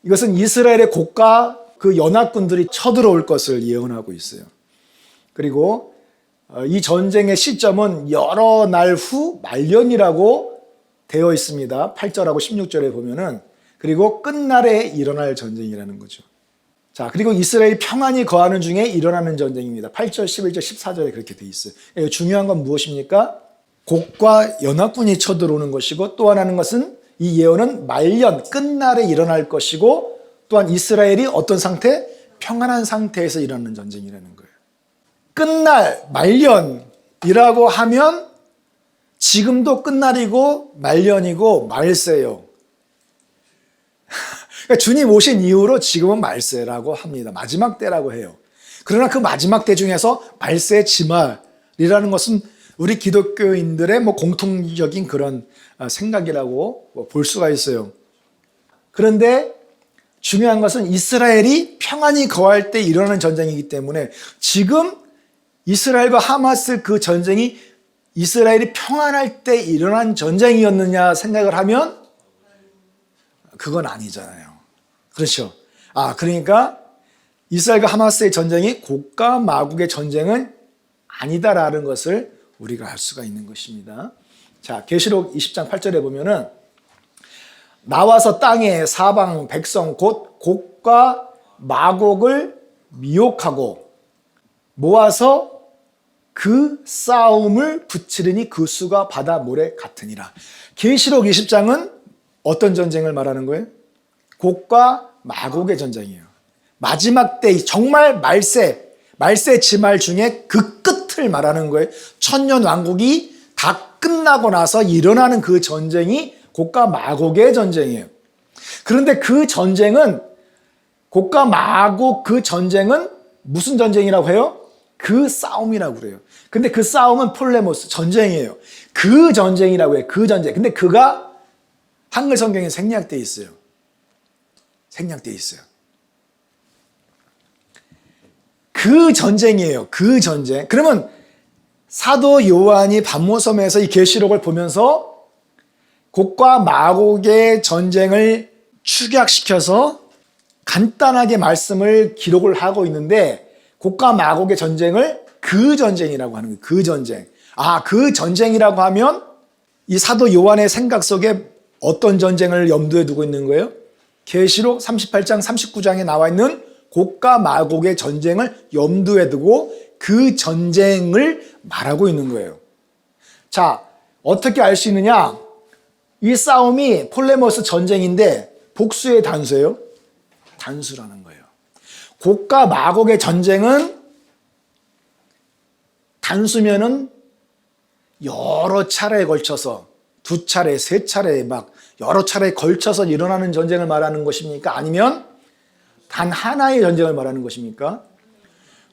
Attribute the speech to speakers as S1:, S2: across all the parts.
S1: 이것은 이스라엘의 곡과 그 연합군들이 쳐들어올 것을 예언하고 있어요. 그리고 이 전쟁의 시점은 여러 날 후 말년이라고 되어 있습니다. 8절하고 16절에 보면은. 그리고 끝날에 일어날 전쟁이라는 거죠. 자, 그리고 이스라엘이 평안히 거하는 중에 일어나는 전쟁입니다. 8절, 11절, 14절에 그렇게 되어 있어요. 중요한 건 무엇입니까? 곡과 연합군이 쳐들어오는 것이고, 또 하나는 것은 이 예언은 말년, 끝날에 일어날 것이고, 또한 이스라엘이 어떤 상태? 평안한 상태에서 일어나는 전쟁이라는 거예요. 끝날, 말년이라고 하면 지금도 끝날이고 말년이고 말세요. 그러니까 주님 오신 이후로 지금은 말세라고 합니다. 마지막 때라고 해요. 그러나 그 마지막 때 중에서 말세 지말이라는 것은 우리 기독교인들의 공통적인 그런 생각이라고 볼 수가 있어요. 그런데 중요한 것은 이스라엘이 평안히 거할 때 일어나는 전쟁이기 때문에 지금 이스라엘과 하마스 그 전쟁이 이스라엘이 평안할 때 일어난 전쟁이었느냐 생각을 하면 그건 아니잖아요. 그렇죠? 그러니까 이스라엘과 하마스의 전쟁이 곡과 마국의 전쟁은 아니다라는 것을 우리가 알 수가 있는 것입니다. 자, 계시록 20장 8절에 보면은 나와서 땅에 사방 백성 곧 곡과 마곡을 미혹하고 모아서 그 싸움을 붙이려니 그 수가 바다 모래 같으니라. 계시록 20장은 어떤 전쟁을 말하는 거예요? 곡과 마곡의 전쟁이에요. 마지막 때 정말 말세 지말 중에 그 끝을 말하는 거예요. 천년 왕국이 다 끝나고 나서 일어나는 그 전쟁이 곡과 마곡의 전쟁이에요. 그런데 그 전쟁은 곡과 마곡 그 전쟁은 무슨 전쟁이라고 해요? 그 싸움이라고 그래요. 근데 그 싸움은 폴레모스 전쟁이에요. 그 전쟁이라고 해요. 그 전쟁. 근데 그가 한글 성경에 생략되어 있어요. 생략되어 있어요. 그 전쟁이에요. 그 전쟁. 그러면 사도 요한이 반모섬에서 이 계시록을 보면서 곡과 마곡의 전쟁을 축약시켜서 간단하게 말씀을 기록을 하고 있는데 곡과 마곡의 전쟁을 그 전쟁이라고 하는 거예요. 그 전쟁. 그 전쟁이라고 하면 이 사도 요한의 생각 속에 어떤 전쟁을 염두에 두고 있는 거예요? 계시록 38장 39장에 나와 있는 곡과 마곡의 전쟁을 염두에 두고 그 전쟁을 말하고 있는 거예요. 자, 어떻게 알 수 있느냐? 이 싸움이 폴레모스 전쟁인데 복수의 단수예요? 단수라는 거예요. 곡과 마곡의 전쟁은 단수면은 여러 차례에 걸쳐서 두 차례, 세 차례 여러 차례에 걸쳐서 일어나는 전쟁을 말하는 것입니까? 아니면 단 하나의 전쟁을 말하는 것입니까?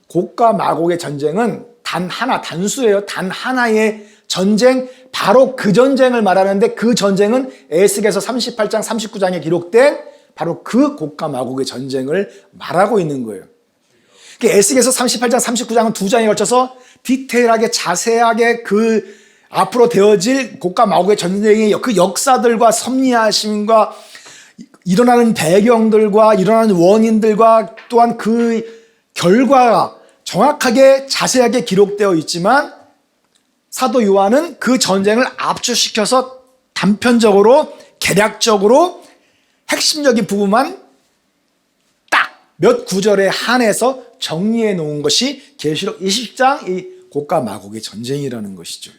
S1: 곡과 마곡의 전쟁은 단 하나, 단수예요. 단 하나의 전쟁, 바로 그 전쟁을 말하는데 그 전쟁은 에스겔서 38장, 39장에 기록된 바로 그 곡과 마곡의 전쟁을 말하고 있는 거예요. 에스겔서 38장, 39장은 두 장에 걸쳐서 디테일하게 자세하게 그 앞으로 되어질 곡과 마곡의 전쟁의 그 역사들과 섭리하심과 일어나는 배경들과 일어나는 원인들과 또한 그 결과가 정확하게 자세하게 기록되어 있지만 사도 요한은 그 전쟁을 압축시켜서 단편적으로 개략적으로 핵심적인 부분만 딱 몇 구절에 한해서 정리해 놓은 것이 계시록 20장 이 곡과 마곡의 전쟁이라는 것이죠.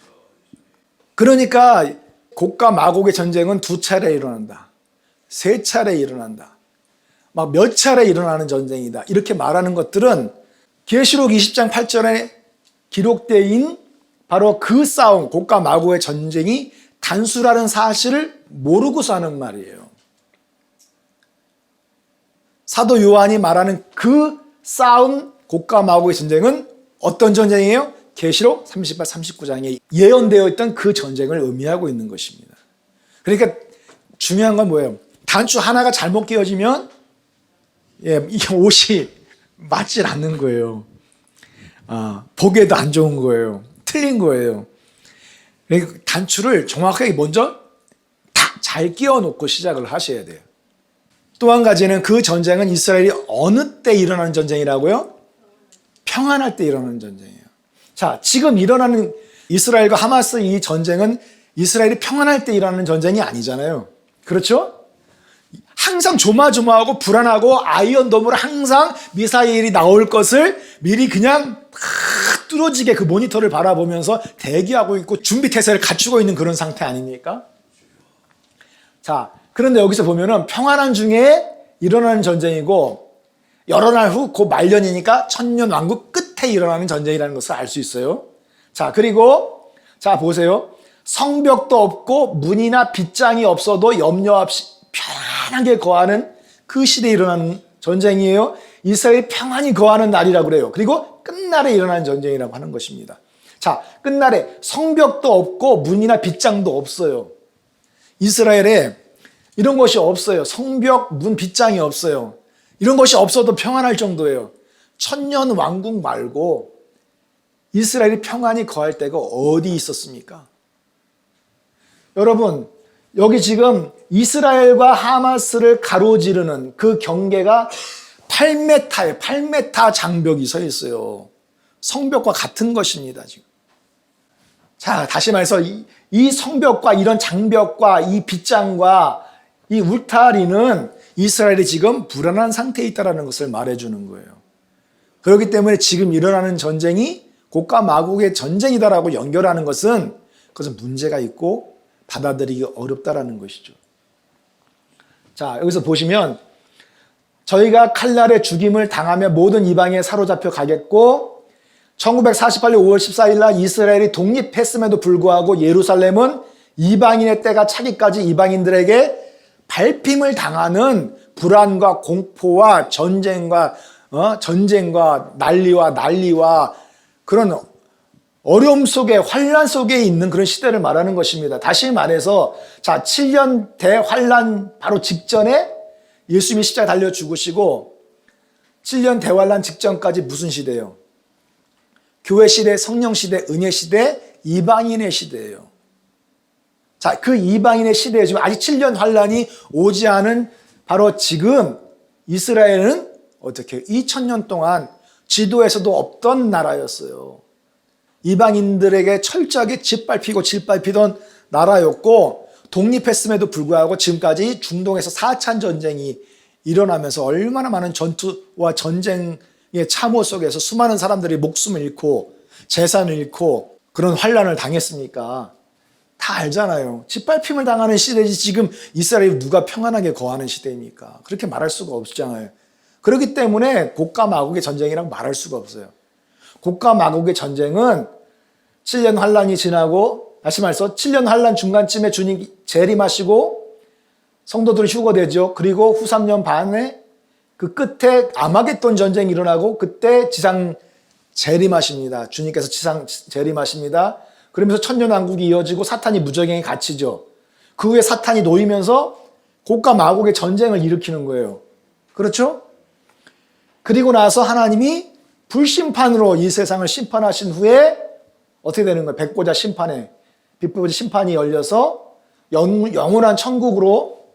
S1: 그러니까 곡과 마곡의 전쟁은 두 차례 일어난다. 세 차례 일어난다. 몇 차례 일어나는 전쟁이다. 이렇게 말하는 것들은 계시록 20장 8절에 기록되어 바로 그 싸움, 곡과 마곡의 전쟁이 단수라는 사실을 모르고서 하는 말이에요. 사도 요한이 말하는 그 싸움, 곡과 마곡의 전쟁은 어떤 전쟁이에요? 계시록 38, 39장에 예언되어 있던 그 전쟁을 의미하고 있는 것입니다. 그러니까 중요한 건 뭐예요? 단추 하나가 잘못 끼워지면 이 옷이 맞질 않는 거예요. 보기에도 안 좋은 거예요. 틀린 거예요. 그러니까 단추를 정확하게 먼저 딱 잘 끼워 놓고 시작을 하셔야 돼요. 또 한 가지는 그 전쟁은 이스라엘이 어느 때 일어나는 전쟁이라고요? 평안할 때 일어나는 전쟁이에요. 자, 지금 일어나는 이스라엘과 하마스 이 전쟁은 이스라엘이 평안할 때 일어나는 전쟁이 아니잖아요. 그렇죠? 항상 조마조마하고 불안하고 아이언돔으로 항상 미사일이 나올 것을 미리 그냥 뚫어지게 그 모니터를 바라보면서 대기하고 있고 준비 태세를 갖추고 있는 그런 상태 아닙니까? 자, 그런데 여기서 보면은 평안한 중에 일어나는 전쟁이고 여러 날 후 그 말년이니까 천년 왕국 끝에 일어나는 전쟁이라는 것을 알 수 있어요. 자, 그리고 자 보세요. 성벽도 없고 문이나 빗장이 없어도 염려 없이 편안하게 거하는 그 시대에 일어나는 전쟁이에요. 이스라엘이 평안히 거하는 날이라고 그래요. 그리고 끝날에 일어나는 전쟁이라고 하는 것입니다. 자, 끝날에 성벽도 없고 문이나 빗장도 없어요. 이스라엘에 이런 것이 없어요. 성벽, 문, 빗장이 없어요. 이런 것이 없어도 평안할 정도예요. 천년 왕국 말고 이스라엘이 평안히 거할 때가 어디 있었습니까? 여러분, 여기 지금 이스라엘과 하마스를 가로지르는 그 경계가 8m예요. 8m 장벽이 서 있어요. 성벽과 같은 것입니다, 지금. 자, 다시 말해서 이 성벽과 이런 장벽과 이 빗장과 이 울타리는 이스라엘이 지금 불안한 상태에 있다는 것을 말해주는 거예요. 그렇기 때문에 지금 일어나는 전쟁이 곡과 마곡의 전쟁이다라고 연결하는 것은 그것은 문제가 있고 받아들이기 어렵다라는 것이죠. 자, 여기서 보시면 저희가 칼날에 죽임을 당하며 모든 이방에 사로잡혀 가겠고 1948년 5월 14일 날 이스라엘이 독립했음에도 불구하고 예루살렘은 이방인의 때가 차기까지 이방인들에게 밟힘을 당하는 불안과 공포와 전쟁과 난리와 그런 어려움 속에 환란 속에 있는 그런 시대를 말하는 것입니다. 다시 말해서 자 7년 대환란 바로 직전에 예수님이 십자가에 달려 죽으시고 7년 대환란 직전까지 무슨 시대예요? 교회 시대, 성령 시대, 은혜 시대, 이방인의 시대예요. 자, 그 이방인의 시대에 지금 아직 7년 환란이 오지 않은 바로 지금 이스라엘은 어떻게 2000년 동안 지도에서도 없던 나라였어요. 이방인들에게 철저하게 짓밟히던 나라였고 독립했음에도 불구하고 지금까지 중동에서 4차 전쟁이 일어나면서 얼마나 많은 전투와 전쟁의 참호 속에서 수많은 사람들이 목숨을 잃고 재산을 잃고 그런 환란을 당했습니까? 다 알잖아요. 짓밟힘을 당하는 시대지 지금 이스라엘이 누가 평안하게 거하는 시대입니까? 그렇게 말할 수가 없잖아요. 그렇기 때문에 곡과 마곡의 전쟁이라고 말할 수가 없어요. 곡과 마곡의 전쟁은 7년 환란이 지나고 다시 말해서 7년 환란 중간쯤에 주님이 재림하시고 성도들은 휴거되죠. 그리고 후 3년 반에 그 끝에 아마겟돈 전쟁이 일어나고 그때 지상 재림하십니다. 주님께서 지상 재림하십니다. 그러면서 천년왕국이 이어지고 사탄이 무적행에 갇히죠. 그 후에 사탄이 놓이면서 곡과 마곡의 전쟁을 일으키는 거예요. 그렇죠? 그리고 나서 하나님이 불심판으로 이 세상을 심판하신 후에 어떻게 되는 거예요? 백보자 심판에 백보자 심판이 열려서 영원한 천국으로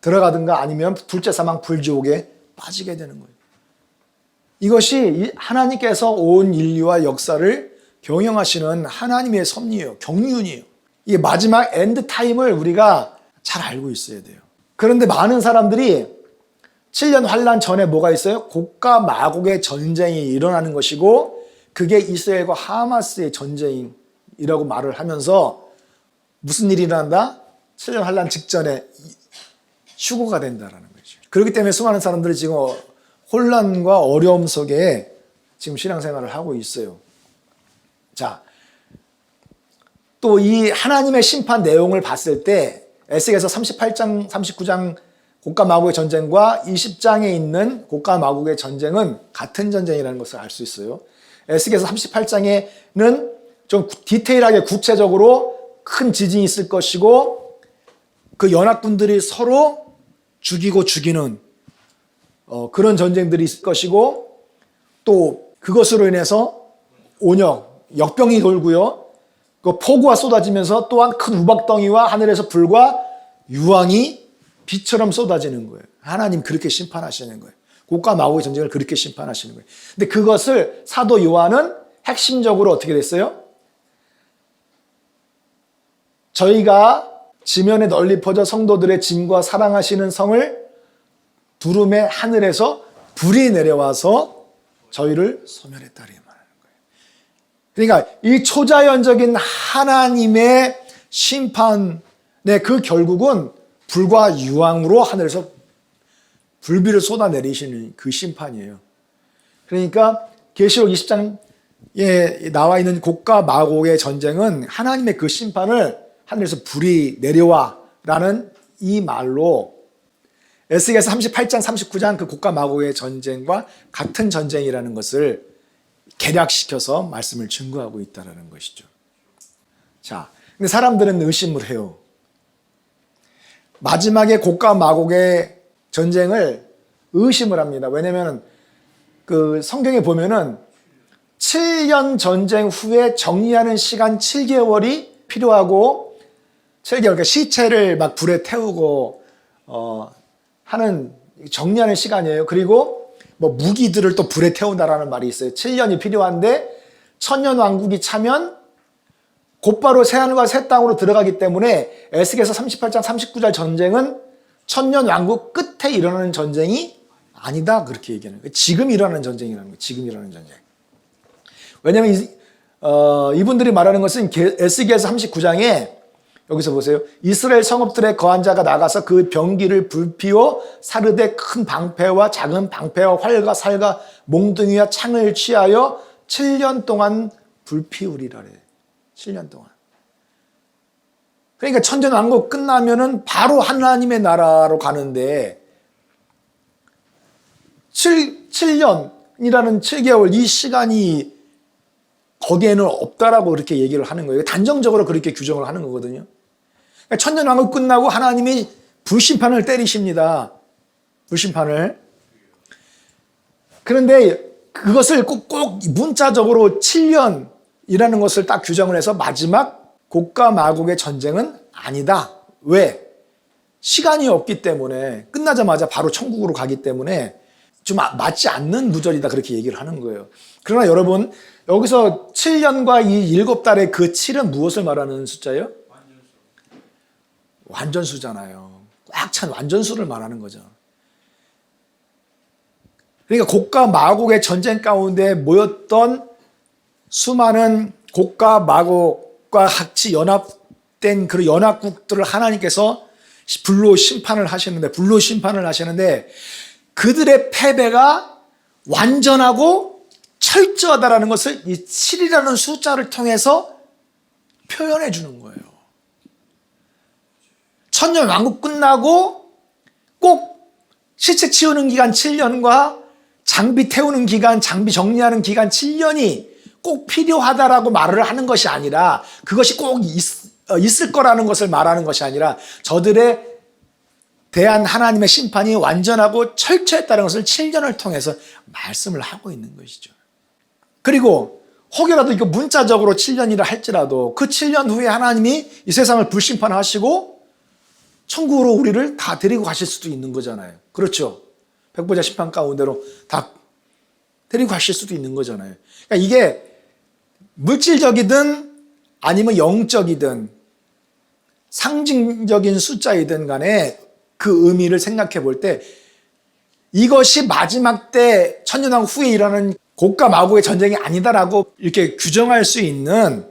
S1: 들어가든가 아니면 둘째 사망 불지옥에 빠지게 되는 거예요. 이것이 하나님께서 온 인류와 역사를 경영하시는 하나님의 섭리예요. 경륜이에요. 이게 마지막 엔드타임을 우리가 잘 알고 있어야 돼요. 그런데 많은 사람들이 7년 환란 전에 뭐가 있어요? 곡과 마곡의 전쟁이 일어나는 것이고 그게 이스라엘과 하마스의 전쟁이라고 말을 하면서 무슨 일이 일어난다? 7년 환란 직전에 휴거가 된다라는 거죠. 그렇기 때문에 수많은 사람들이 지금 혼란과 어려움 속에 지금 신앙생활을 하고 있어요. 자, 또 이 하나님의 심판 내용을 봤을 때 에스겔서 38장, 39장 곡과 마곡의 전쟁과 20장에 있는 곡과 마곡의 전쟁은 같은 전쟁이라는 것을 알 수 있어요. 에스겔서 38장에는 좀 디테일하게 구체적으로 큰 지진이 있을 것이고 그 연합군들이 서로 죽이고 죽이는 그런 전쟁들이 있을 것이고 또 그것으로 인해서 역병이 돌고요. 그 폭우가 쏟아지면서 또한 큰 우박덩이와 하늘에서 불과 유황이 비처럼 쏟아지는 거예요. 하나님 그렇게 심판하시는 거예요. 곡과 마곡의 전쟁을 그렇게 심판하시는 거예요. 근데 그것을 사도 요한은 핵심적으로 어떻게 됐어요? 저희가 지면에 널리 퍼져 성도들의 짐과 사랑하시는 성을 두름에 하늘에서 불이 내려와서 저희를 소멸했다리 말하는 거예요. 그러니까 이 초자연적인 하나님의 심판의 그 결국은 불과 유황으로 하늘에서 불비를 쏟아내리시는 그 심판이에요. 그러니까 계시록 20장에 나와 있는 곡과 마곡의 전쟁은 하나님의 그 심판을 하늘에서 불이 내려와라는 이 말로 에스겔서 38장, 39장 그 곡과 마곡의 전쟁과 같은 전쟁이라는 것을 개략시켜서 말씀을 증거하고 있다는 것이죠. 자, 근데 사람들은 의심을 해요. 마지막에 곡과 마곡의 전쟁을 의심을 합니다. 왜냐하면 그 성경에 보면은 7년 전쟁 후에 정리하는 시간 7개월이 필요하고 7개월, 그러니까 시체를 막 불에 태우고 하는 정리하는 시간이에요. 그리고 뭐 무기들을 또 불에 태운다라는 말이 있어요. 7년이 필요한데 천년 왕국이 차면 곧바로 새하늘과 새 땅으로 들어가기 때문에 에스겔서 38장 39절 전쟁은 천년 왕국 끝에 일어나는 전쟁이 아니다 그렇게 얘기하는 거예요. 지금 일어나는 전쟁이라는 거예요. 지금 일어나는 전쟁. 왜냐하면 이분들이 말하는 것은 에스겔서 39장에 여기서 보세요. 이스라엘 성읍들의 거한 자가 나가서 그 병기를 불피워 사르되 큰 방패와 작은 방패와 활과 살과 몽둥이와 창을 취하여 7년 동안 불피우리라래. 7년 동안. 그러니까 천전왕국 끝나면은 바로 하나님의 나라로 가는데 7년이라는 7개월 이 시간이 거기에는 없다라고 그렇게 얘기를 하는 거예요. 단정적으로 그렇게 규정을 하는 거거든요. 그러니까 천년왕국 끝나고 하나님이 불심판을 때리십니다. 불심판을. 그런데 그것을 꼭 문자적으로 7년이라는 것을 딱 규정을 해서 마지막 곡과 마곡의 전쟁은 아니다. 왜? 시간이 없기 때문에 끝나자마자 바로 천국으로 가기 때문에 좀 맞지 않는 구절이다 그렇게 얘기를 하는 거예요. 그러나 여러분 여기서 7년과 이 7달의 그 7은 무엇을 말하는 숫자예요? 완전수잖아요. 꽉 찬 완전수를 말하는 거죠. 그러니까 곡과 마곡의 전쟁 가운데 모였던 수많은 곡과 마곡과 같이 연합된 그 연합국들을 하나님께서 불로 심판을 하시는데 그들의 패배가 완전하고 철저하다라는 것을 이 7이라는 숫자를 통해서 표현해 주는 거예요. 천년 왕국 끝나고 꼭 시체 치우는 기간 7년과 장비 태우는 기간, 장비 정리하는 기간 7년이 꼭 필요하다라고 말을 하는 것이 아니라 그것이 꼭 있을 거라는 것을 말하는 것이 아니라 저들의 대한 하나님의 심판이 완전하고 철저했다는 것을 7년을 통해서 말씀을 하고 있는 것이죠. 그리고 혹여라도 이거 문자적으로 7년이라 할지라도 그 7년 후에 하나님이 이 세상을 불심판하시고 천국으로 우리를 다 데리고 가실 수도 있는 거잖아요. 그렇죠? 백보자 심판 가운데로 다 데리고 가실 수도 있는 거잖아요. 그러니까 이게 물질적이든 아니면 영적이든 상징적인 숫자이든 간에 그 의미를 생각해 볼 때 이것이 마지막 때 천년왕국 후에 일어나는 곡과 마곡의 전쟁이 아니다라고 이렇게 규정할 수 있는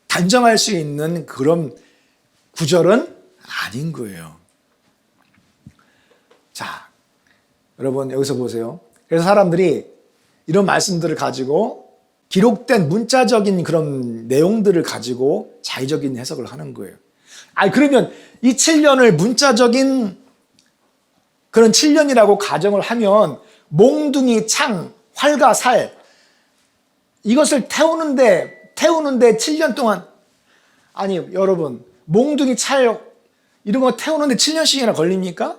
S1: 단정할 수 있는 그런 구절은 아닌 거예요. 자, 여러분 여기서 보세요. 그래서 사람들이 이런 말씀들을 가지고 기록된 문자적인 그런 내용들을 가지고 자의적인 해석을 하는 거예요. 그러면 이 7년을 문자적인 그런 7년이라고 가정을 하면 몽둥이, 창, 활과 살 이것을 태우는데 7년 동안 아니 여러분 몽둥이, 찰 이런 거 태우는데 7년씩이나 걸립니까?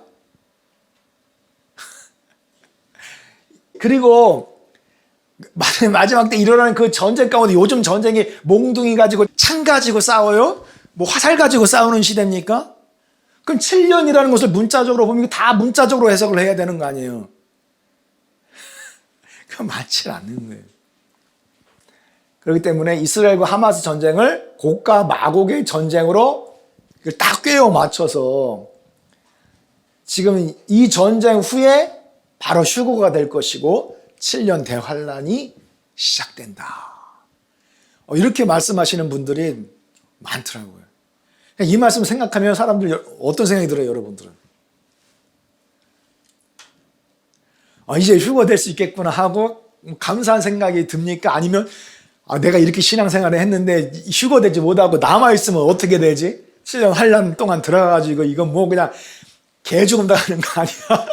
S1: 그리고 마지막 때 일어나는 그 전쟁 가운데 요즘 전쟁이 몽둥이 가지고 창 가지고 싸워요? 뭐 화살 가지고 싸우는 시대입니까? 그럼 7년이라는 것을 문자적으로 보면 다 문자적으로 해석을 해야 되는 거 아니에요. 그건 많지 않는 거예요. 그렇기 때문에 이스라엘과 하마스 전쟁을 곡과 마곡의 전쟁으로 딱 꿰어 맞춰서 지금 이 전쟁 후에 바로 휴거가 될 것이고 7년 대환란이 시작된다. 이렇게 말씀하시는 분들이 많더라고요. 이 말씀 생각하면 사람들 어떤 생각이 들어요, 여러분들은? 이제 휴거될 수 있겠구나 하고 감사한 생각이 듭니까? 아니면 내가 이렇게 신앙생활을 했는데 휴거되지 못하고 남아있으면 어떻게 되지? 7년 환란 동안 들어가가지고 이건 뭐 그냥 개죽음 당하는 거 아니야?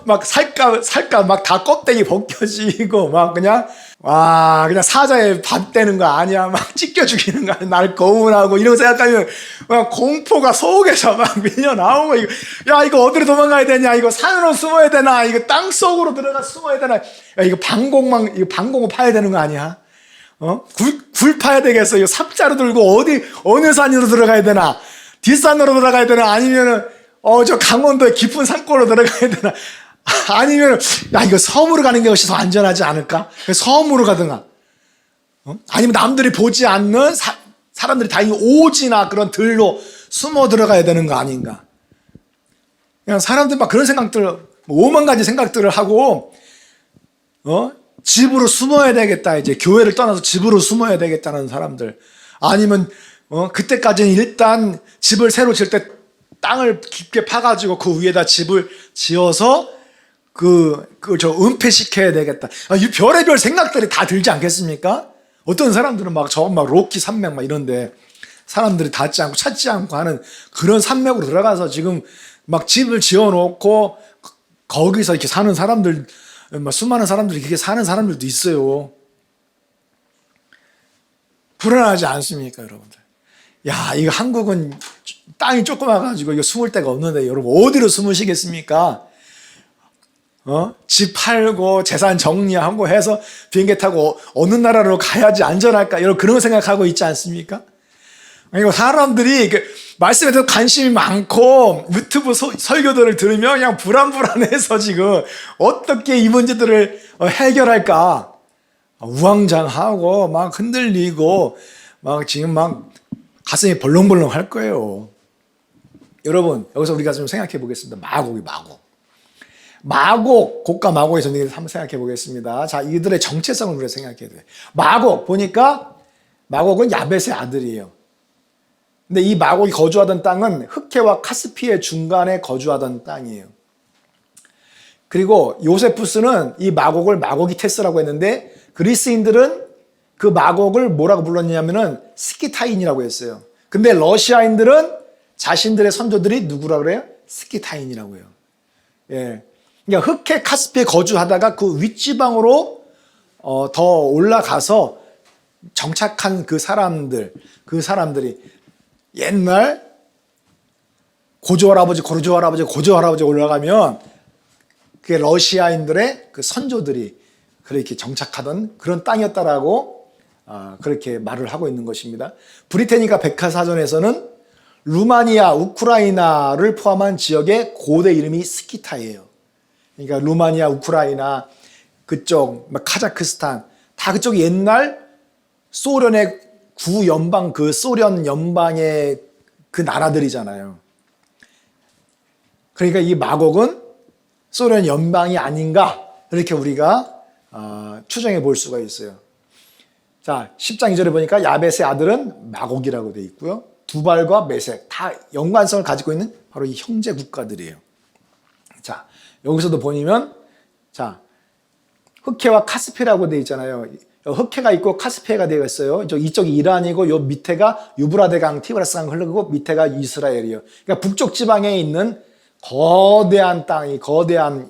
S1: 막 살까 막 다 껍데기 벗겨지고 막 그냥 그냥 사자에 밥 되는 거 아니야? 막 찢겨 죽이는 거 아니야? 날 거운하고 이런 거 생각하면 막 공포가 속에서 막 밀려 나오고 이거 어디로 도망가야 되냐? 이거 산으로 숨어야 되나? 이거 땅 속으로 들어가 숨어야 되나? 이거 방공호 파야 되는 거 아니야? 굴 파야 되겠어. 이거 삽자루 들고 어느 산으로 들어가야 되나? 뒷산으로 들어가야 되나? 아니면은 저 강원도의 깊은 산골로 들어가야 되나? 아니면 이거 섬으로 가는 게 훨씬 더 안전하지 않을까? 섬으로 가든가. 아니면 남들이 보지 않는 사람들이 다 오지나 그런 들로 숨어 들어가야 되는 거 아닌가? 그냥 사람들 막 그런 생각들, 오만 가지 생각들을 하고 집으로 숨어야 되겠다. 이제 교회를 떠나서 집으로 숨어야 되겠다는 사람들. 아니면 그때까지는 일단 집을 새로 지을 때 땅을 깊게 파가지고 그 위에다 집을 지어서 은폐시켜야 되겠다. 이 별의별 생각들이 다 들지 않겠습니까? 어떤 사람들은 막 로키 산맥 막 이런데 사람들이 닿지 않고 찾지 않고 하는 그런 산맥으로 들어가서 지금 막 집을 지어놓고 거기서 이렇게 사는 사람들, 수많은 사람들이 그렇게 사는 사람들도 있어요. 불안하지 않습니까, 여러분들? 이거 한국은 땅이 조그마가지고 이거 숨을 데가 없는데 여러분 어디로 숨으시겠습니까? 집 팔고 재산 정리하고 해서 비행기 타고 어느 나라로 가야지 안전할까? 여러분 그런 생각하고 있지 않습니까? 사람들이 말씀에 대해서 관심이 많고 유튜브 설교들을 들으면 그냥 불안해서 지금 어떻게 이 문제들을 해결할까? 우왕좌왕하고 막 흔들리고 막 지금 막 가슴이 벌렁벌렁 할 거예요. 여러분 여기서 우리가 좀 생각해 보겠습니다. 마곡, 곡과 마곡의 전쟁에 대해서 한번 생각해 보겠습니다. 자, 이들의 정체성을 우리가 생각해야 돼요. 마곡 보니까 마곡은 야벳의 아들이에요. 근데 이 마곡이 거주하던 땅은 흑해와 카스피의 중간에 거주하던 땅이에요. 그리고 요세푸스는 이 마곡을 마고기테스라고 했는데 그리스인들은 그 마곡을 뭐라고 불렀냐면은 스키타인이라고 했어요. 근데 러시아인들은 자신들의 선조들이 누구라고 그래요? 스키타인이라고 해요. 예. 그러니까 흑해 카스피에 거주하다가 그 윗지방으로 더 올라가서 정착한 그 사람들이 옛날 고조할아버지 올라가면 그게 러시아인들의 그 선조들이 그렇게 정착하던 그런 땅이었다라고 그렇게 말을 하고 있는 것입니다. 브리테니카 백과사전에서는 루마니아, 우크라이나를 포함한 지역의 고대 이름이 스키타예요. 그러니까 루마니아, 우크라이나 그쪽, 카자흐스탄 다 그쪽 옛날 소련의 구연방 그 소련 연방의 그 나라들이잖아요. 그러니까 이 마곡은 소련 연방이 아닌가 이렇게 우리가 추정해 볼 수가 있어요. 자, 10장 2절에 보니까 야벳의 아들은 마곡이라고 되어 있고요. 두발과 메색 다 연관성을 가지고 있는 바로 이 형제 국가들이에요. 자, 여기서도 보면 자, 흑해와 카스피라고 되어 있잖아요. 흑해가 있고 카스피해가 되어 있어요. 이쪽이 이란이고 요 밑에가 유브라데강, 티그라스강 흐르고 밑에가 이스라엘이에요. 그러니까 북쪽 지방에 있는 거대한 땅이 거대한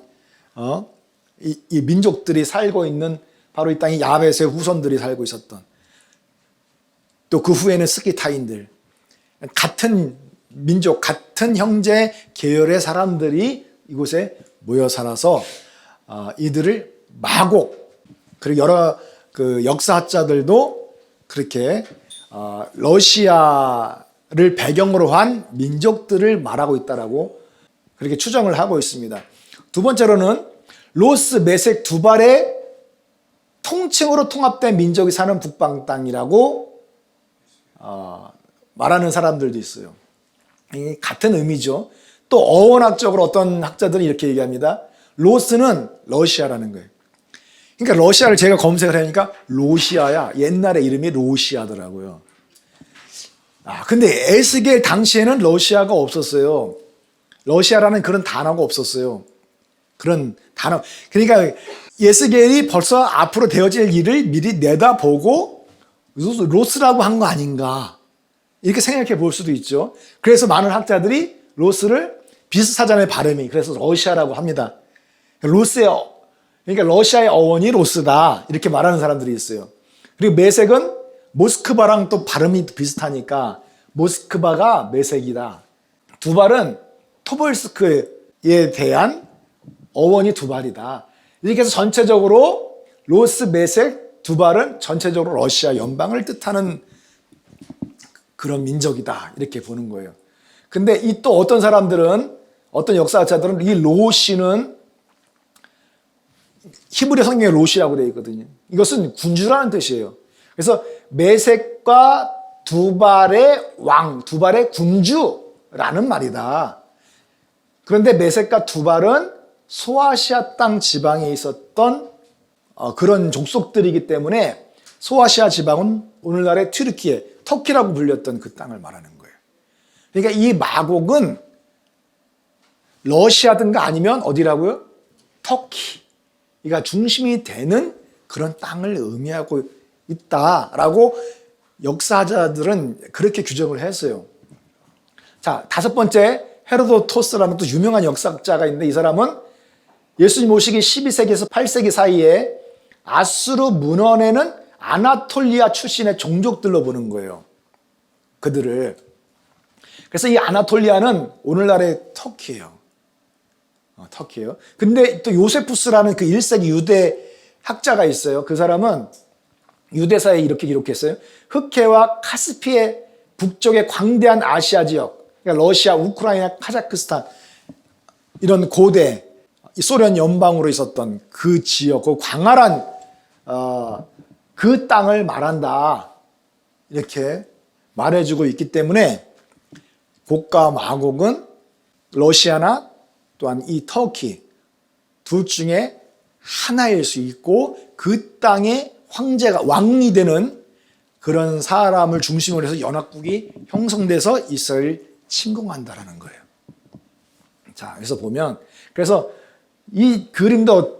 S1: 이 민족들이 살고 있는 바로 이 땅이 야벳의 후손들이 살고 있었던 또 그 후에는 스키타인들 같은 민족 같은 형제 계열의 사람들이 이곳에 모여 살아서 이들을 마곡 그리고 여러 그 역사학자들도 그렇게 러시아 배경으로 한 민족들을 말하고 있다라고 그렇게 추정을 하고 있습니다. 두 번째로는 로스, 메섹, 두발의 통칭으로 통합된 민족이 사는 북방 땅이라고 말하는 사람들도 있어요. 같은 의미죠. 또 어원학적으로 어떤 학자들은 이렇게 얘기합니다. 로스는 러시아라는 거예요. 그러니까 러시아를 제가 검색을 하니까 로시아야. 옛날에 이름이 로시아더라고요. 근데 에스겔 당시에는 러시아가 없었어요. 러시아라는 그런 단어가 없었어요. 그런 단어. 그러니까 에스겔이 벌써 앞으로 되어질 일을 미리 내다보고 로스라고 한 거 아닌가. 이렇게 생각해 볼 수도 있죠. 그래서 많은 학자들이 로스를 비슷하잖아요, 발음이. 그래서 러시아라고 합니다. 그러니까 러시아의 어원이 로스다. 이렇게 말하는 사람들이 있어요. 그리고 메섹은 모스크바랑 또 발음이 비슷하니까 모스크바가 메섹이다. 두발은 토볼스크에 대한 어원이 두발이다. 이렇게 해서 전체적으로 로스, 메섹, 두발은 전체적으로 러시아 연방을 뜻하는 그런 민족이다. 이렇게 보는 거예요. 근데 이 또 어떤 사람들은, 어떤 역사학자들은 이 로시는 히브리 성경에 로시라고 되어 있거든요. 이것은 군주라는 뜻이에요. 그래서 메섹과 두발의 왕, 두발의 군주라는 말이다. 그런데 메섹과 두발은 소아시아 땅 지방에 있었던 그런 족속들이기 때문에 소아시아 지방은 오늘날의 튀르키예, 터키라고 불렸던 그 땅을 말하는 거예요. 그러니까 이 마곡은 러시아든가 아니면 어디라고요? 터키가 중심이 되는 그런 땅을 의미하고 있다라고 역사자들은 그렇게 규정을 했어요. 자, 다섯 번째, 헤로도토스라는 또 유명한 역사학자가 있는데 이 사람은 예수님 오시기 12세기에서 8세기 사이에 아수르 문헌에는 아나톨리아 출신의 종족들로 보는 거예요. 그들을. 그래서 이 아나톨리아는 오늘날의 터키예요. 터키예요. 근데 또 요세푸스라는 그 1세기 유대 학자가 있어요. 그 사람은 유대사에 이렇게 기록했어요. 흑해와 카스피해 북쪽의 광대한 아시아 지역, 그러니까 러시아, 우크라이나, 카자흐스탄 이런 고대 소련 연방으로 있었던 그 지역, 그 광활한 그 땅을 말한다. 이렇게 말해주고 있기 때문에 곡과 마곡은 러시아나 또한 이 터키 둘 중에 하나일 수 있고 그 땅의 황제가 왕이 되는 그런 사람을 중심으로 해서 연합국이 형성돼서 이스라엘을 침공한다라는 거예요. 자, 여기서 보면 그래서 이 그림도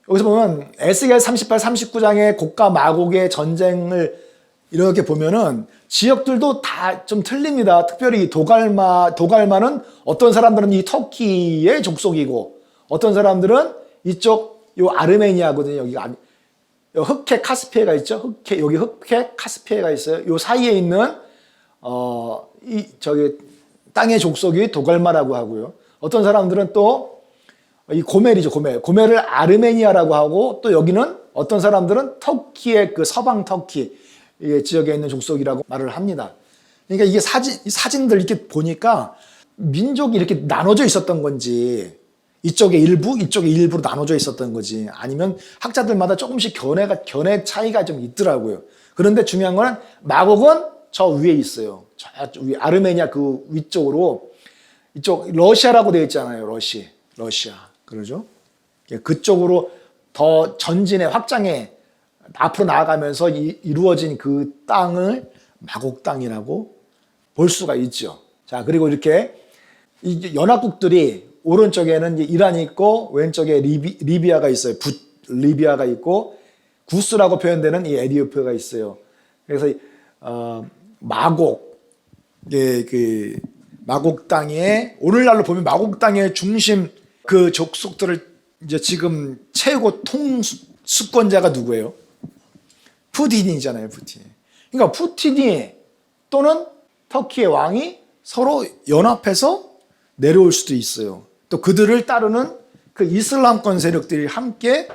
S1: 여기서 보면 에스겔 38, 39장의 곡과 마곡의 전쟁을 이렇게 보면은 지역들도 다 좀 틀립니다. 특별히 도갈마는 어떤 사람들은 이 터키의 족속이고 어떤 사람들은 이쪽 요 아르메니아거든요. 여기가 흑해 카스피해가 있죠. 여기 흑해 카스피해가 있어요. 요 사이에 있는 저기 땅의 족속이 도갈마라고 하고요. 어떤 사람들은 또 이 고멜이죠. 고멜을 아르메니아라고 하고 또 여기는 어떤 사람들은 터키의 그 서방 터키 지역에 있는 족속이라고 말을 합니다. 그러니까 이게 사진들 이렇게 보니까 민족이 이렇게 나눠져 있었던 건지 이쪽에 일부, 이쪽에 일부로 나눠져 있었던 거지 아니면 학자들마다 조금씩 견해 차이가 좀 있더라고요. 그런데 중요한 거는 마곡은 저 위에 있어요. 저 위, 아르메니아 그 위쪽으로 이쪽 러시아라고 되어 있잖아요. 러시아. 그러죠? 그쪽으로 더 전진의 확장에 앞으로 나아가면서 이루어진 그 땅을 마곡 땅이라고 볼 수가 있죠. 자, 그리고 이렇게 이 연합국들이 오른쪽에는 이란이 있고 왼쪽에 리비아가 있어요. 리비아가 있고 구스라고 표현되는 이 에티오피아가 있어요. 그래서 마곡 그 마곡 땅에 오늘날로 보면 마곡 땅의 중심 그 족속들을 이제 지금 최고 통수권자가 누구예요? 푸틴이잖아요, 푸틴. 그러니까 푸틴이 또는 터키의 왕이 서로 연합해서 내려올 수도 있어요. 또 그들을 따르는 그 이슬람권 세력들이 함께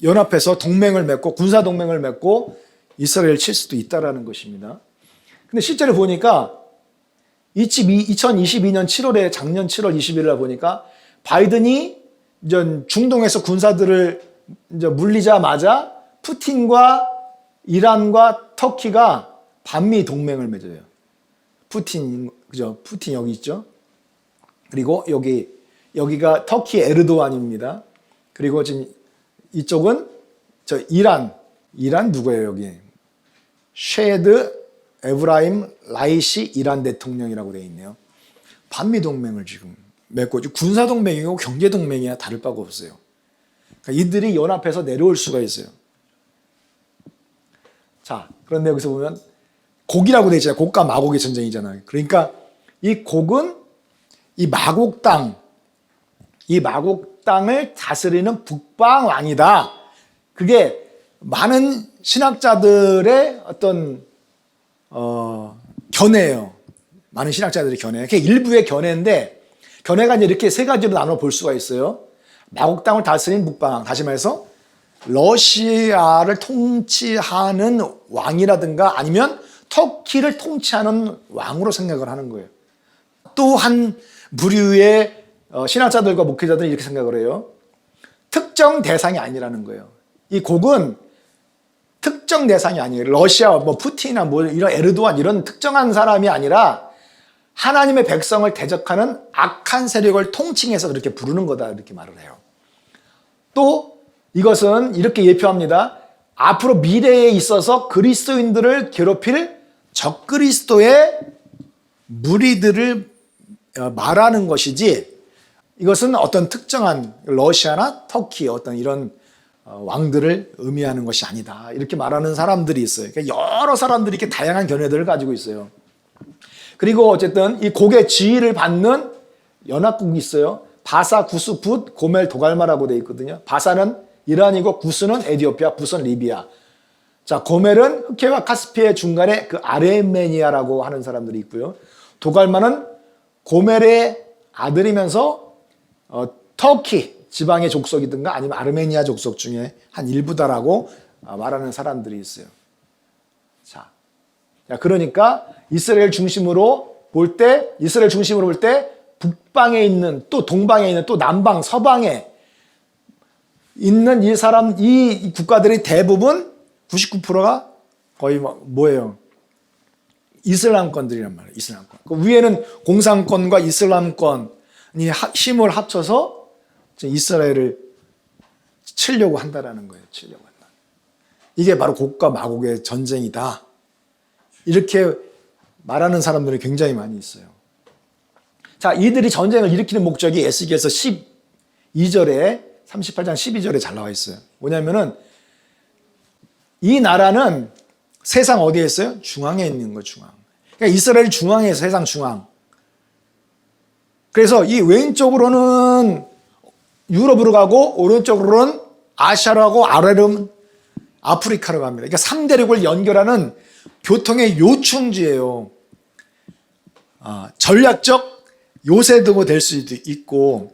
S1: 연합해서 동맹을 맺고 군사 동맹을 맺고 이스라엘을 칠 수도 있다라는 것입니다. 근데 실제로 보니까 2022년 7월에 작년 7월 20일 날 보니까 바이든이 이제 중동에서 군사들을 이제 물리자마자 푸틴과 이란과 터키가 반미 동맹을 맺어요. 그죠? 푸틴 여기 있죠? 그리고 여기가 터키 에르도안입니다. 그리고 지금 이쪽은 이란 누구예요, 여기? 셰드 에브라임 라이시 이란 대통령이라고 되어 있네요. 반미 동맹을 지금 맺고 군사 동맹이고 경제 동맹이야 다를 바가 없어요. 그러니까 이들이 연합해서 내려올 수가 있어요. 자, 그런데 여기서 보면 곡이라고 되어 있잖아요. 곡과 마곡의 전쟁이잖아요. 그러니까 이 곡은 이 마곡 땅을 다스리는 북방 왕이다. 그게 많은 신학자들의 어떤 견해예요. 많은 신학자들의 견해. 그게 일부의 견해인데 견해가 이제 이렇게 세 가지로 나눠 볼 수가 있어요. 마곡 땅을 다스리는 북방 왕, 다시 말해서 러시아를 통치하는 왕이라든가 아니면 터키를 통치하는 왕으로 생각을 하는 거예요. 또 한 부류의 신학자들과 목회자들은 이렇게 생각을 해요. 특정 대상이 아니라는 거예요. 이 곡은 특정 대상이 아니에요. 러시아, 푸틴이나 이런 에르도안 이런 특정한 사람이 아니라 하나님의 백성을 대적하는 악한 세력을 통칭해서 그렇게 부르는 거다 이렇게 말을 해요. 또 이것은 이렇게 예표합니다. 앞으로 미래에 있어서 그리스도인들을 괴롭힐 적그리스도의 무리들을 말하는 것이지 이것은 어떤 특정한 러시아나 터키 어떤 이런 왕들을 의미하는 것이 아니다. 이렇게 말하는 사람들이 있어요. 그러니까 여러 사람들이 이렇게 다양한 견해들을 가지고 있어요. 그리고 어쨌든 이 곡의 지휘를 받는 연합국이 있어요. 바사, 구스, 붓, 고멜, 도갈마라고 되어 있거든요. 바사는 이란이고 구스는 에티오피아, 붓은 리비아. 자, 고멜은 흑해와 카스피의 중간에 그 아르메니아라고 하는 사람들이 있고요. 도갈마는 고멜의 아들이면서 터키 지방의 족속이든가 아니면 아르메니아 족속 중에 한 일부다라고 말하는 사람들이 있어요. 자, 그러니까 이스라엘 중심으로 볼 때 북방에 있는 또 동방에 있는 또 남방 서방에 있는 이 국가들이 대부분 99%가 거의 뭐예요? 이슬람권들이란 말이에요. 이슬람권. 그 위에는 공산권과 이슬람권이 힘을 합쳐서 이스라엘을 치려고 한다라는 거예요. 치려고 한다. 이게 바로 곡과 마곡의 전쟁이다. 이렇게 말하는 사람들이 굉장히 많이 있어요. 자, 이들이 전쟁을 일으키는 목적이 에스겔서 12절에 38장 12절에 잘 나와 있어요. 뭐냐면은 이 나라는 세상 어디에 있어요? 중앙에 있는 거, 중앙. 그러니까 이스라엘 중앙에서 세상 중앙. 그래서 이 왼쪽으로는 유럽으로 가고 오른쪽으로는 아시아로 가고 아래로는 아프리카로 갑니다. 그러니까 3대륙을 연결하는 교통의 요충지예요. 전략적 요새도가 될 수도 있고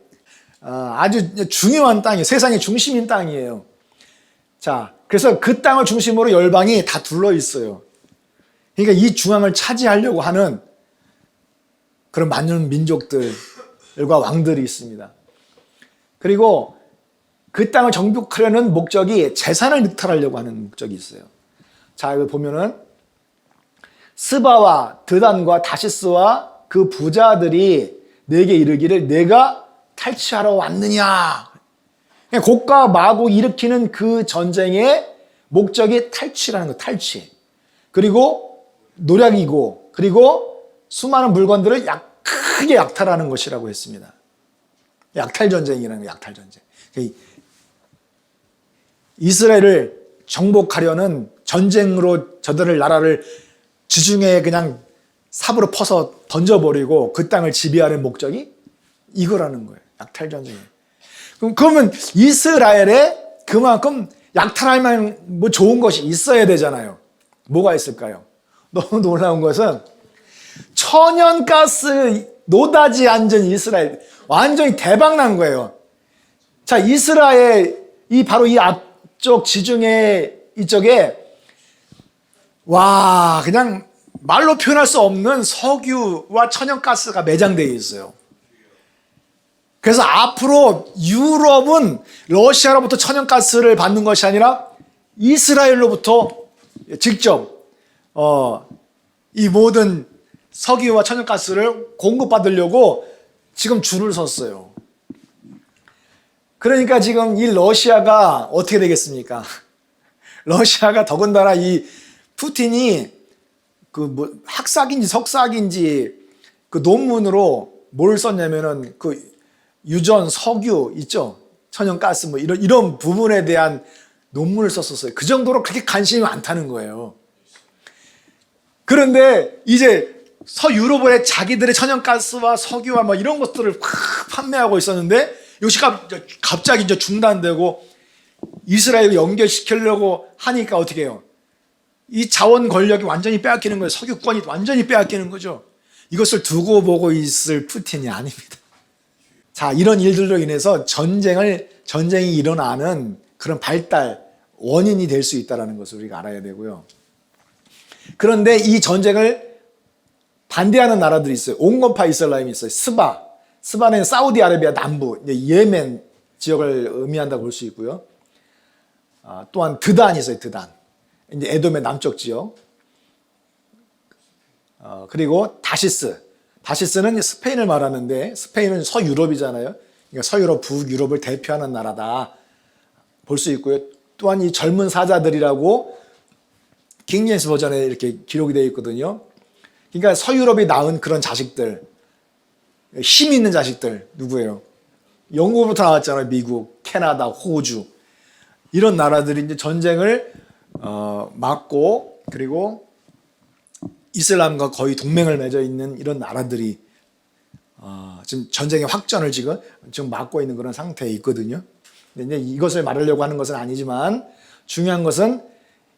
S1: 아주 중요한 땅이에요. 세상의 중심인 땅이에요. 자, 그래서 그 땅을 중심으로 열방이 다 둘러 있어요. 그러니까 이 중앙을 차지하려고 하는 그런 많은 민족들과 왕들이 있습니다. 그리고 그 땅을 정복하려는 목적이 재산을 늑탈하려고 하는 목적이 있어요. 자, 여기 보면은 스바와 드단과 다시스와 그 부자들이 내게 이르기를 내가 탈취하러 왔느냐. 곡과 마곡 일으키는 그 전쟁의 목적이 탈취라는 거, 탈취. 그리고 노략이고, 그리고 수많은 물건들을 크게 약탈하는 것이라고 했습니다. 약탈 전쟁이라는 거, 약탈 전쟁. 이스라엘을 정복하려는 전쟁으로 저들을 나라를 지중해에 그냥 삽으로 퍼서 던져버리고 그 땅을 지배하는 목적이 이거라는 거예요. 약탈 전쟁이에요. 그러면 이스라엘에 그만큼 약탈할 만한 뭐 좋은 것이 있어야 되잖아요. 뭐가 있을까요? 너무 놀라운 것은 천연가스 노다지 앉은 이스라엘 완전히 대박 난 거예요. 자, 이스라엘 바로 이 앞쪽 지중해 이쪽에 와 그냥 말로 표현할 수 없는 석유와 천연가스가 매장되어 있어요. 그래서 앞으로 유럽은 러시아로부터 천연가스를 받는 것이 아니라 이스라엘로부터 직접 이 모든 석유와 천연가스를 공급받으려고 지금 줄을 섰어요. 그러니까 지금 이 러시아가 어떻게 되겠습니까? 러시아가 더군다나 이 푸틴이 학사기인지 석사기인지 그 논문으로 뭘 썼냐면은 그 유전 석유 있죠? 천연가스 뭐 이런 부분에 대한 논문을 썼었어요. 그 정도로 그렇게 관심이 많다는 거예요. 그런데 이제 서유럽에 자기들의 천연가스와 석유와 뭐 이런 것들을 판매하고 있었는데 이것이 갑자기 이제 중단되고 이스라엘을 연결시키려고 하니까 어떻게 해요? 이 자원 권력이 완전히 빼앗기는 거예요. 석유권이 완전히 빼앗기는 거죠. 이것을 두고 보고 있을 푸틴이 아닙니다. 자, 이런 일들로 인해서 전쟁이 일어나는 그런 발달 원인이 될 수 있다는 것을 우리가 알아야 되고요. 그런데 이 전쟁을 반대하는 나라들이 있어요. 온건파 이슬람이 있어요. 스바는 사우디아라비아 남부, 예멘 지역을 의미한다고 볼 수 있고요. 또한 드단이 있어요. 드단. 이제 에돔의 남쪽 지역. 그리고 다시스는 스페인을 말하는데 스페인은 서유럽이잖아요. 그러니까 서유럽, 북유럽을 대표하는 나라다 볼 수 있고요. 또한 이 젊은 사자들이라고 킹제임스 버전에 이렇게 기록이 되어 있거든요. 그러니까 서유럽이 낳은 그런 자식들, 힘 있는 자식들 누구예요? 영국부터 나왔잖아요. 미국, 캐나다, 호주 이런 나라들이 이제 전쟁을 막고 그리고 이슬람과 거의 동맹을 맺어 있는 이런 나라들이 지금 전쟁의 확전을 지금 막고 있는 그런 상태에 있거든요. 근데 이제 이것을 말하려고 하는 것은 아니지만 중요한 것은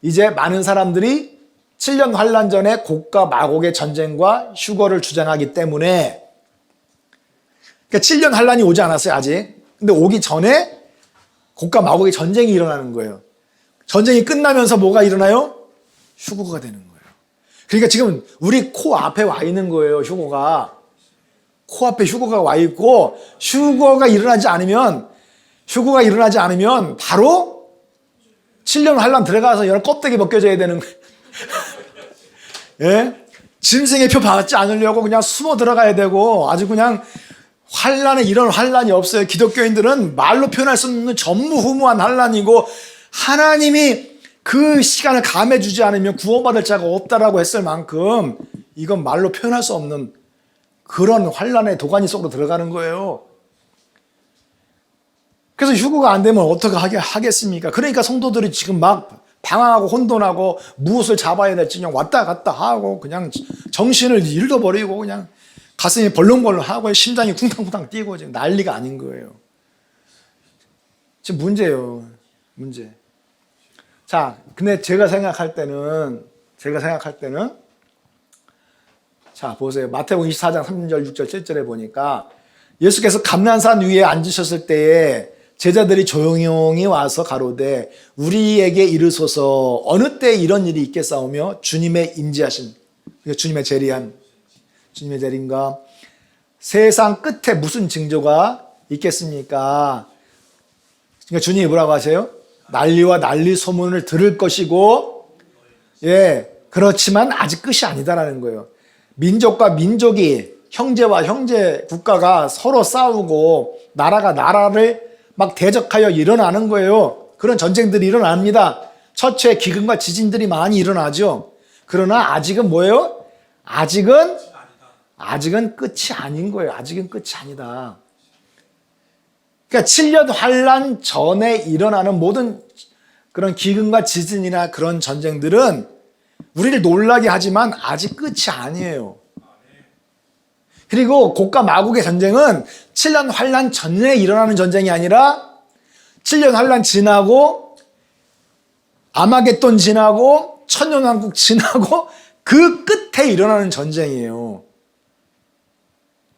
S1: 이제 많은 사람들이 7년 환란 전에 곡과 마곡의 전쟁과 휴거를 주장하기 때문에 그러니까 7년 환란이 오지 않았어요 아직. 근데 오기 전에 곡과 마곡의 전쟁이 일어나는 거예요. 전쟁이 끝나면서 뭐가 일어나요? 휴거가 되는 거예요. 그러니까 지금 우리 코 앞에 와 있는 거예요. 휴거가. 코앞에 휴거가 와 있고 휴거가 일어나지 않으면 바로 7년 환란 들어가서 여러 껍데기 벗겨져야 되는 거예요. 예? 짐승의 표 받지 않으려고 그냥 숨어 들어가야 되고 아주 그냥 환란에 이런 환란이 없어요. 기독교인들은 말로 표현할 수 없는 전무후무한 환란이고 하나님이 그 시간을 감해주지 않으면 구원받을 자가 없다라고 했을 만큼 이건 말로 표현할 수 없는 그런 환란의 도가니 속으로 들어가는 거예요. 그래서 휴거가 안 되면 어떻게 하겠습니까? 그러니까 성도들이 지금 막 방황하고 혼돈하고 무엇을 잡아야 될지 그냥 왔다 갔다 하고 그냥 정신을 잃어버리고 그냥 가슴이 벌렁벌렁하고 심장이 쿵탕쿵탕 뛰고 지금 난리가 아닌 거예요. 지금 문제예요. 문제. 자, 근데 제가 생각할 때는 자, 보세요. 마태복음 24장 3절, 6절, 7절에 보니까 예수께서 감난산 위에 앉으셨을 때에 제자들이 조용히 와서 가로되 우리에게 이르소서 어느 때 이런 일이 있겠사오며 주님의 임재하심, 주님의 재림과 세상 끝에 무슨 징조가 있겠습니까? 그러니까 주님이 뭐라고 하세요? 난리와 난리 소문을 들을 것이고 그렇지만 아직 끝이 아니다라는 거예요. 민족과 민족이 형제와 형제 국가가 서로 싸우고 나라가 나라를 막 대적하여 일어나는 거예요. 그런 전쟁들이 일어납니다. 처처에 기근과 지진들이 많이 일어나죠. 그러나 아직은 뭐예요? 아직은 끝이 아닌 거예요. 아직은 끝이 아니다. 그러니까 7년 환란 전에 일어나는 모든 그런 기근과 지진이나 그런 전쟁들은 우리를 놀라게 하지만 아직 끝이 아니에요. 그리고 곡과 마곡의 전쟁은 7년 환란 전에 일어나는 전쟁이 아니라 7년 환란 지나고 아마겟돈 지나고 천년왕국 지나고 그 끝에 일어나는 전쟁이에요.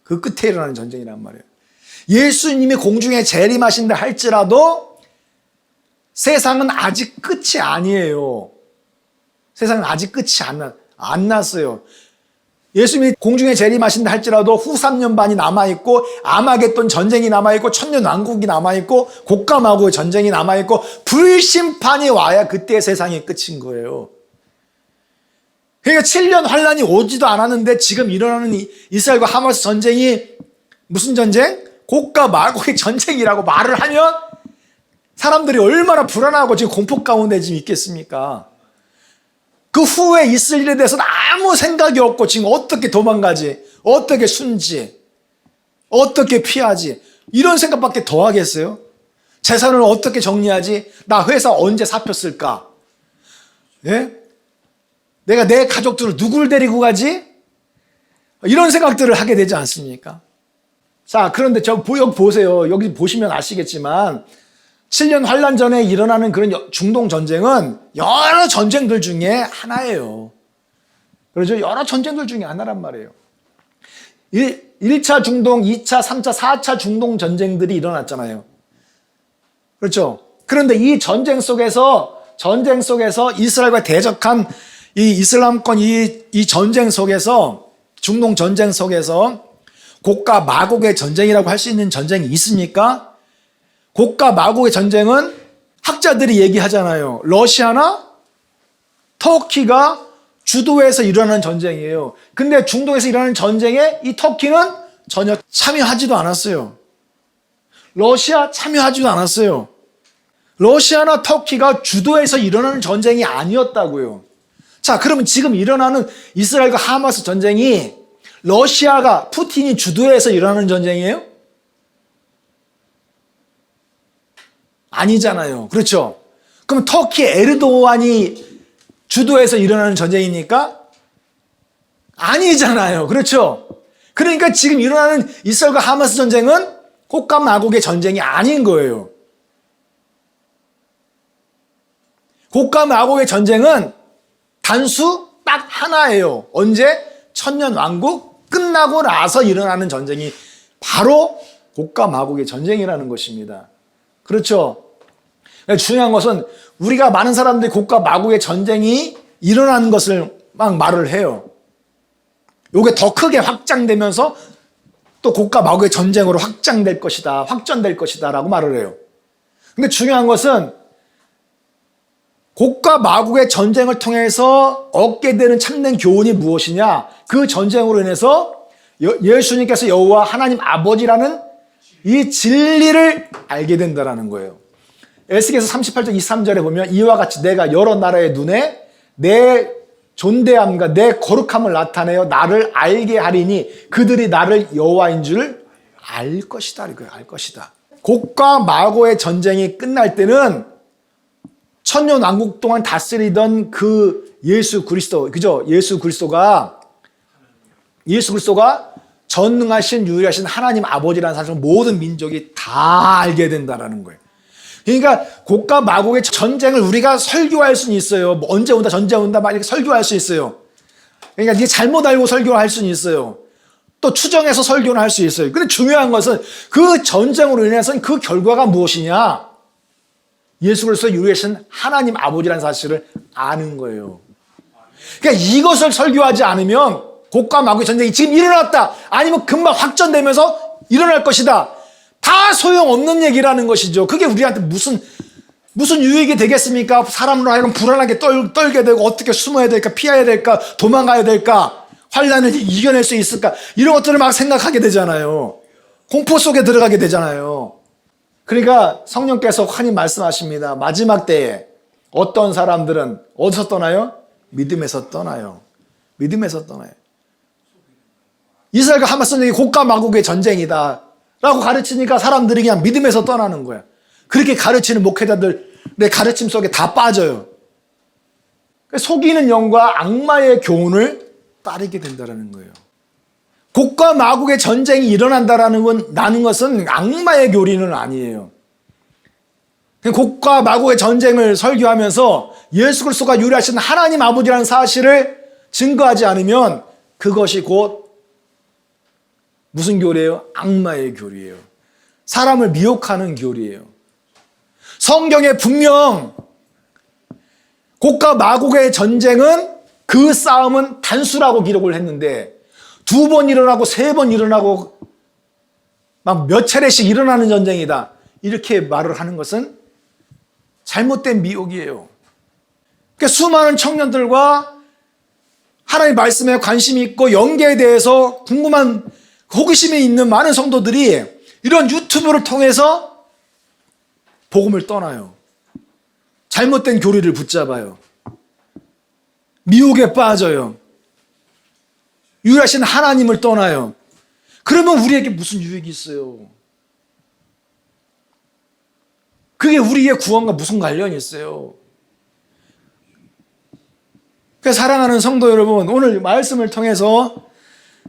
S1: 그 끝에 일어나는 전쟁이란 말이에요. 예수님이 공중에 재림하신다 할지라도 세상은 아직 끝이 아니에요. 세상은 아직 끝이 안 났어요. 예수님이 공중에 재림하신다 할지라도 후 3년 반이 남아있고 아마겟돈 전쟁이 남아있고 천년왕국이 남아있고 곡감하고의 전쟁이 남아있고 불심판이 와야 그때 세상이 끝인 거예요. 그러니까 7년 환란이 오지도 않았는데 지금 일어나는 이스라엘과 하마스 전쟁이 무슨 전쟁? 곡과 마곡의 전쟁이라고 말을 하면 사람들이 얼마나 불안하고 지금 공포 가운데 지금 있겠습니까? 그 후에 있을 일에 대해서는 아무 생각이 없고 지금 어떻게 도망가지? 어떻게 숨지? 어떻게 피하지? 이런 생각밖에 더 하겠어요? 재산을 어떻게 정리하지? 나 회사 언제 사표 쓸까? 예? 내가 내 가족들을 누굴 데리고 가지? 이런 생각들을 하게 되지 않습니까? 자, 그런데 여기 보세요. 여기 보시면 아시겠지만 7년 환란 전에 일어나는 그런 중동 전쟁은 여러 전쟁들 중에 하나예요. 그렇죠? 여러 전쟁들 중에 하나란 말이에요. 1차 중동, 2차, 3차, 4차 중동 전쟁들이 일어났잖아요. 그렇죠? 그런데 이 전쟁 속에서 이스라엘과 대적한 이 이슬람권 이 전쟁 속에서, 중동 전쟁 속에서 곡과 마곡의 전쟁이라고 할 수 있는 전쟁이 있습니까? 곡과 마곡의 전쟁은 학자들이 얘기하잖아요. 러시아나 터키가 주도해서 일어나는 전쟁이에요. 근데 중동에서 일어나는 전쟁에 이 터키는 전혀 참여하지도 않았어요. 러시아 참여하지도 않았어요. 러시아나 터키가 주도해서 일어나는 전쟁이 아니었다고요. 자, 그러면 지금 일어나는 이스라엘과 하마스 전쟁이 러시아가 푸틴이 주도해서 일어나는 전쟁이에요? 아니잖아요. 그렇죠? 그럼 터키 에르도안이 주도해서 일어나는 전쟁입니까? 아니잖아요. 그렇죠? 그러니까 지금 일어나는 이스라엘과 하마스 전쟁은 곡과 마곡의 전쟁이 아닌 거예요. 곡과 마곡의 전쟁은 단수 딱 하나예요. 언제? 천년왕국 끝나고 나서 일어나는 전쟁이 바로 곡과 마곡의 전쟁이라는 것입니다. 그렇죠? 중요한 것은 우리가 많은 사람들이 곡과 마곡의 전쟁이 일어나는 것을 막 말을 해요. 이게 더 크게 확장되면서 또 곡과 마곡의 전쟁으로 확장될 것이다, 확전될 것이다 라고 말을 해요. 근데 중요한 것은 곡과 마곡의 전쟁을 통해서 얻게 되는 참된 교훈이 무엇이냐? 그 전쟁으로 인해서 예수님께서 여호와 하나님 아버지라는 이 진리를 알게 된다는 거예요. 에스겔서 38장 23절에 보면 이와 같이 내가 여러 나라의 눈에 내 존대함과 내 거룩함을 나타내어 나를 알게 하리니 그들이 나를 여호와인 줄 알 것이다. 이거예요. 알 것이다. 곡과 마곡의 전쟁이 끝날 때는 천년 왕국 동안 다스리던 그 예수 그리스도, 그죠? 예수 그리스도가 전능하신 유일하신 하나님 아버지라는 사실을 모든 민족이 다 알게 된다는 거예요. 그러니까 곡과 마곡의 전쟁을 우리가 설교할 수는 있어요. 뭐 언제 온다, 전쟁 온다 막 이렇게 설교할 수 있어요. 그러니까 이게 잘못 알고 설교를 할 수는 있어요. 또 추정해서 설교를 할 수 있어요. 근데 중요한 것은 그 전쟁으로 인해서 그 결과가 무엇이냐? 예수 그리스도 유일하신 하나님 아버지라는 사실을 아는 거예요. 그러니까 이것을 설교하지 않으면 곡과 마곡의 전쟁이 지금 일어났다, 아니면 금방 확전되면서 일어날 것이다, 다 소용없는 얘기라는 것이죠. 그게 우리한테 무슨 유익이 되겠습니까? 사람으로 하여금 불안하게 떨게 되고 어떻게 숨어야 될까, 피해야 될까, 도망가야 될까, 환란을 이겨낼 수 있을까, 이런 것들을 막 생각하게 되잖아요. 공포 속에 들어가게 되잖아요. 그러니까 성령께서 환히 말씀하십니다. 마지막 때에 어떤 사람들은 어디서 떠나요? 믿음에서 떠나요. 믿음에서 떠나요. 이스라엘과 하마스 전쟁이 곡과 마곡의 전쟁이다 라고 가르치니까 사람들이 그냥 믿음에서 떠나는 거야. 그렇게 가르치는 목회자들의 가르침 속에 다 빠져요. 속이는 영과 악마의 교훈을 따르게 된다는 거예요. 곡과 마곡의 전쟁이 일어난다는 것은 악마의 교리는 아니에요. 곡과 마곡의 전쟁을 설교하면서 예수 그리스도가 유일하신 하나님 아버지라는 사실을 증거하지 않으면 그것이 곧 무슨 교리예요? 악마의 교리예요. 사람을 미혹하는 교리예요. 성경에 분명 곡과 마곡의 전쟁은 그 싸움은 단수라고 기록을 했는데 2번 일어나고 3번 일어나고 막 몇 차례씩 일어나는 전쟁이다. 이렇게 말을 하는 것은 잘못된 미혹이에요. 그러니까 수많은 청년들과 하나님의 말씀에 관심이 있고 영계에 대해서 궁금한 호기심이 있는 많은 성도들이 이런 유튜브를 통해서 복음을 떠나요. 잘못된 교리를 붙잡아요. 미혹에 빠져요. 유일하신 하나님을 떠나요. 그러면 우리에게 무슨 유익이 있어요? 그게 우리의 구원과 무슨 관련이 있어요? 그래서 사랑하는 성도 여러분, 오늘 말씀을 통해서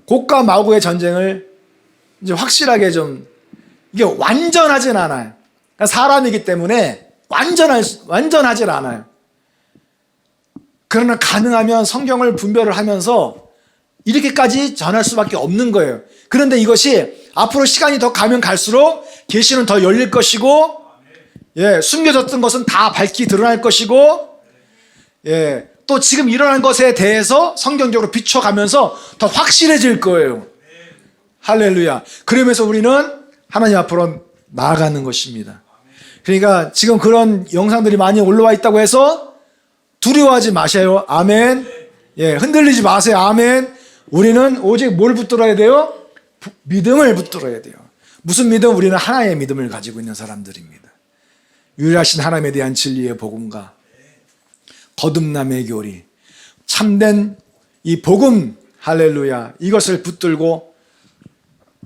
S1: 곡과 마고의 전쟁을 이제 확실하게 좀, 이게 완전하진 않아요. 그러니까 사람이기 때문에 완전하진 않아요. 그러나 가능하면 성경을 분별을 하면서 이렇게까지 전할 수밖에 없는 거예요. 그런데 이것이 앞으로 시간이 더 가면 갈수록 계시는 더 열릴 것이고, 숨겨졌던 것은 다 밝히 드러날 것이고, 또 지금 일어난 것에 대해서 성경적으로 비춰가면서 더 확실해질 거예요. 할렐루야. 그러면서 우리는 하나님 앞으로 나아가는 것입니다. 그러니까 지금 그런 영상들이 많이 올라와 있다고 해서 두려워하지 마세요. 아멘. 흔들리지 마세요. 아멘. 우리는 오직 뭘 붙들어야 돼요? 믿음을 붙들어야 돼요. 무슨 믿음? 우리는 하나의 믿음을 가지고 있는 사람들입니다. 유일하신 하나님에 대한 진리의 복음과 거듭남의 교리, 참된 이 복음, 할렐루야, 이것을 붙들고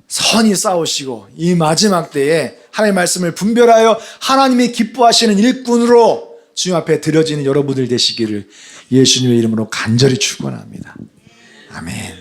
S1: 선히 싸우시고 이 마지막 때에 하나님의 말씀을 분별하여 하나님이 기뻐하시는 일꾼으로 주님 앞에 드려지는 여러분들 되시기를 예수님의 이름으로 간절히 축원합니다. 아멘.